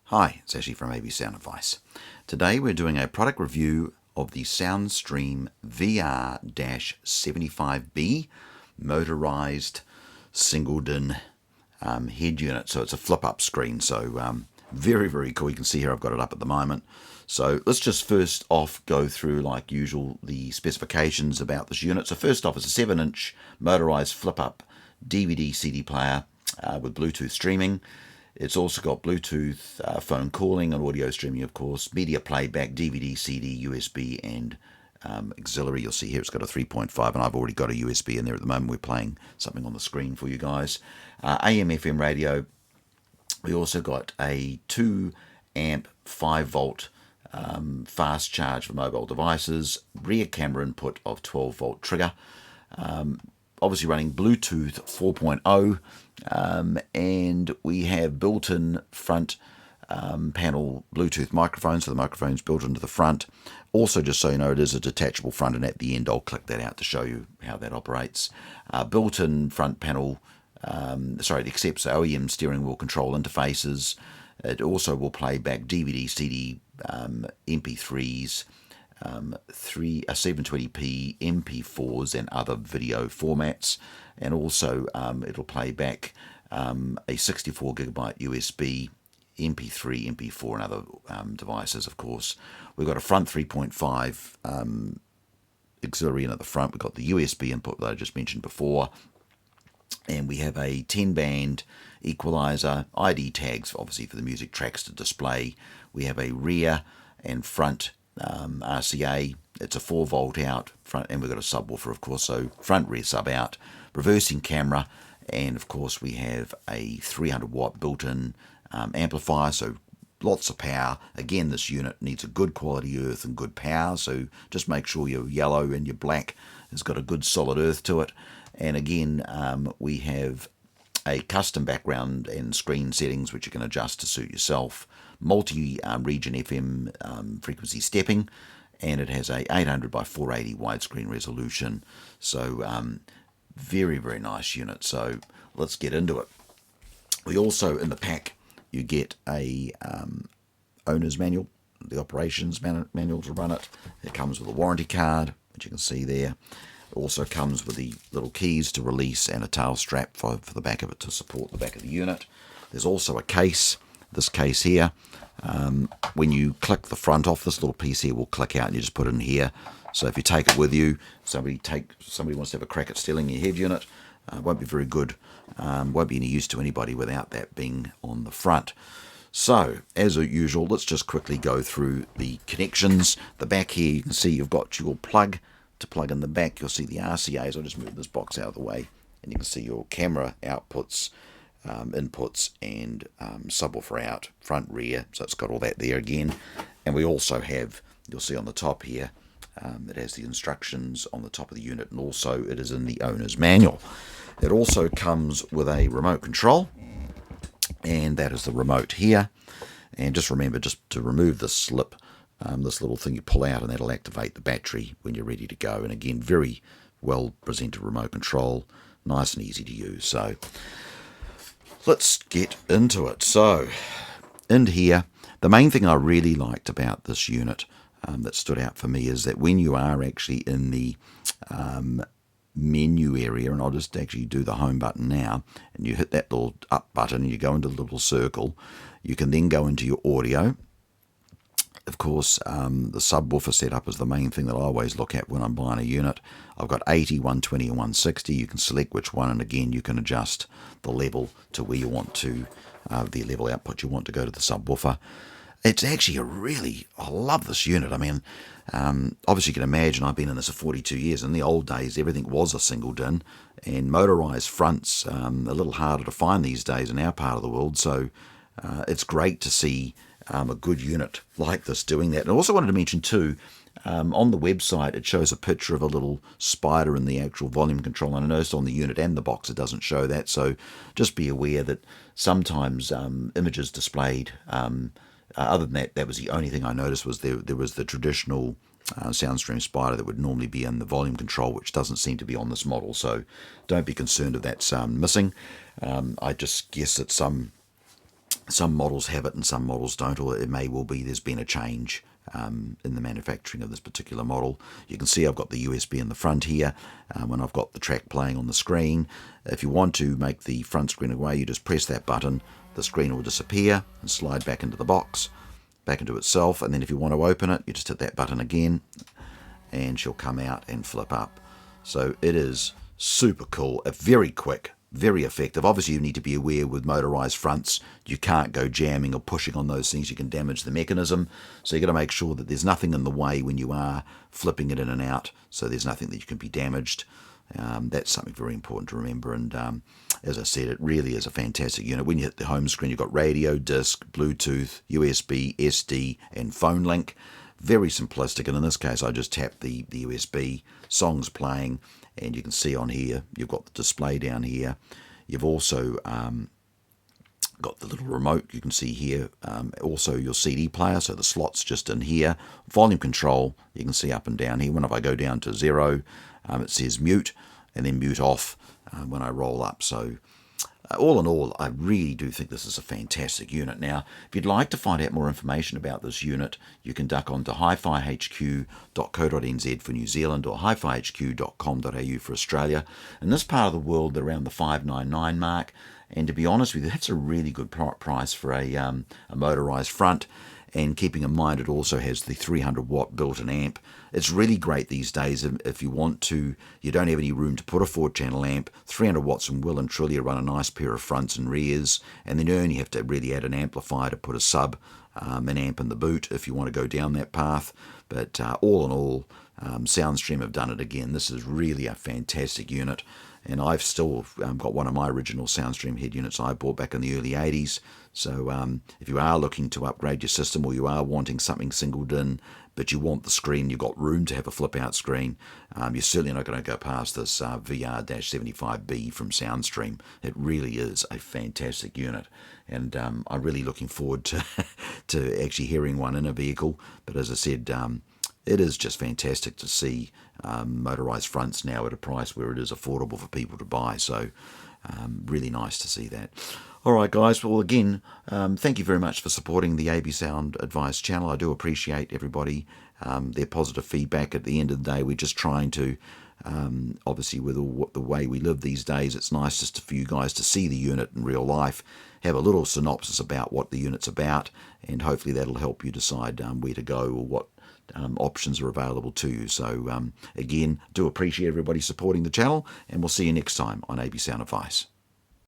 Hi, it's Ashley from AB Sound Advice. Today we're doing a product review of the Soundstream VR-75B motorized single DIN head unit. So it's a flip-up screen, so very cool. You can see here I've got it up at the moment. So let's just first off go through, like usual, the specifications about this unit. So first off, it's a 7-inch motorized flip-up DVD CD player with Bluetooth streaming. It's also got Bluetooth, phone calling and audio streaming, of course, media playback, DVD, CD, USB, and auxiliary. You'll see here it's got a 3.5, and I've already got a USB in there at the moment. We're playing something on the screen for you guys. AM, FM radio. We also got a 2 amp, 5 volt fast charge for mobile devices, rear camera input of 12 volt trigger. Obviously running Bluetooth 4.0, and we have built-in front panel Bluetooth microphones, so the microphone's built into the front. Also, just so you know, it is a detachable front, and at the end I'll click that out to show you how that operates. Built-in front panel, it accepts OEM steering wheel control interfaces. It also will play back DVD, CD, MP3s, 720p, MP4s, and other video formats, and also it'll play back a 64 gigabyte USB, MP3, MP4, and other devices. Of course, we've got a front 3.5 auxiliary in at the front. We've got the USB input that I just mentioned before, and we have a 10-band equalizer, ID tags, obviously for the music tracks to display. We have a rear and front RCA. It's a 4 volt out front, and we've got a subwoofer, of course, so front rear sub out, reversing camera, and of course we have a 300 watt built-in amplifier, so lots of power. Again, this unit needs a good quality earth and good power, so just make sure your yellow and your black has got a good solid earth to it. And again, we have a custom background and screen settings which you can adjust to suit yourself. Multi-region FM frequency stepping, and it has a 800 by 480 widescreen resolution. So very nice unit. So let's get into it. We also, in the pack, you get a owner's manual, the operations manual to run it. It comes with a warranty card, which you can see there. It also comes with the little keys to release and a tail strap for the back of it to support the back of the unit. There's also a case. This case here, when you click the front off, this little piece here will click out and you just put it in here. So if you take it with you, somebody wants to have a crack at stealing your head unit, won't be very good, won't be any use to anybody without that being on the front. So as usual, let's just quickly go through the connections. The back here, you can see you've got your plug to plug in the back. You'll see the RCAs. I'll just move this box out of the way, and you can see your camera outputs, inputs, and subwoofer out, front, rear, so it's got all that there again. And we also have, you'll see on the top here, it has the instructions on the top of the unit, and also it is in the owner's manual. It also comes with a remote control, and that is the remote here. And just remember just to remove this slip, this little thing you pull out, and that'll activate the battery when you're ready to go. And again, very well presented remote control, nice and easy to use. So let's get into it. So in here, the main thing I really liked about this unit that stood out for me is that when you are actually in the menu area, and I'll just actually do the home button now, and you hit that little up button and you go into the little circle, you can then go into your audio. Of course, the subwoofer setup is the main thing that I always look at when I'm buying a unit. I've got 80, 120, and 160. You can select which one, and again, you can adjust the level to where you want to, the level output you want to go to the subwoofer. It's actually I love this unit. I mean, obviously you can imagine I've been in this for 42 years. In the old days, everything was a single DIN, and motorized fronts, a little harder to find these days in our part of the world. So it's great to see a good unit like this doing that. And I also wanted to mention too, on the website it shows a picture of a little spider in the actual volume control, and I noticed on the unit and the box it doesn't show that. So just be aware that sometimes images displayed, other than that, that was the only thing I noticed, was there was the traditional Soundstream spider that would normally be in the volume control, which doesn't seem to be on this model. So don't be concerned if that's missing. I just guess that some Some models have it and some models don't, or it may well be there's been a change in the manufacturing of this particular model. You can see I've got the USB in the front here when I've got the track playing on the screen. If you want to make the front screen away, you just press that button, the screen will disappear and slide back into the box, back into itself, and then if you want to open it, you just hit that button again and she'll come out and flip up. So it is super cool, very quick, very effective. Obviously you need to be aware with motorized fronts, you can't go jamming or pushing on those things, you can damage the mechanism. So you've got to make sure that there's nothing in the way when you are flipping it in and out, so there's nothing that you can be damaged. That's something very important to remember, and as I said, it really is a fantastic unit. When you hit the home screen, you've got radio, disc, Bluetooth, USB, SD and phone link. Very simplistic, and in this case I just tapped the USB, songs playing, and you can see on here you've got the display down here. You've also got the little remote, you can see here, also your CD player, so the slot's just in here. Volume control, you can see up and down here. When if I go down to 0, it says mute, and then mute off when I roll up. So all in all, I really do think this is a fantastic unit. Now, if you'd like to find out more information about this unit, you can duck onto hifihq.co.nz for New Zealand or hifihq.com.au for Australia. In this part of the world, they're around the $599 mark, and to be honest with you, that's a really good price for a motorized front. And keeping in mind, it also has the 300 watt built-in amp. It's really great these days if you want to, you don't have any room to put a 4-channel amp, 300 watts and will and truly run a nice pair of fronts and rears, and then you only have to really add an amplifier to put a sub, an amp in the boot if you want to go down that path. But all in all, Soundstream have done it again. This is really a fantastic unit. And I've still got one of my original Soundstream head units I bought back in the early 80s. So if you are looking to upgrade your system, or you are wanting something singled in, but you want the screen, you've got room to have a flip out screen, you're certainly not going to go past this VR-75B from Soundstream. It really is a fantastic unit. And I'm really looking forward to, to actually hearing one in a vehicle. But as I said, it is just fantastic to see motorized fronts now at a price where it is affordable for people to buy. So really nice to see that. Alright guys, well again, thank you very much for supporting the AB Sound Advice channel. I do appreciate everybody, their positive feedback. At the end of the day, we're just trying to, obviously with all the way we live these days, it's nice just for you guys to see the unit in real life, have a little synopsis about what the unit's about, and hopefully that'll help you decide where to go or what options are available to you. So again, do appreciate everybody supporting the channel, and we'll see you next time on AB Sound Advice.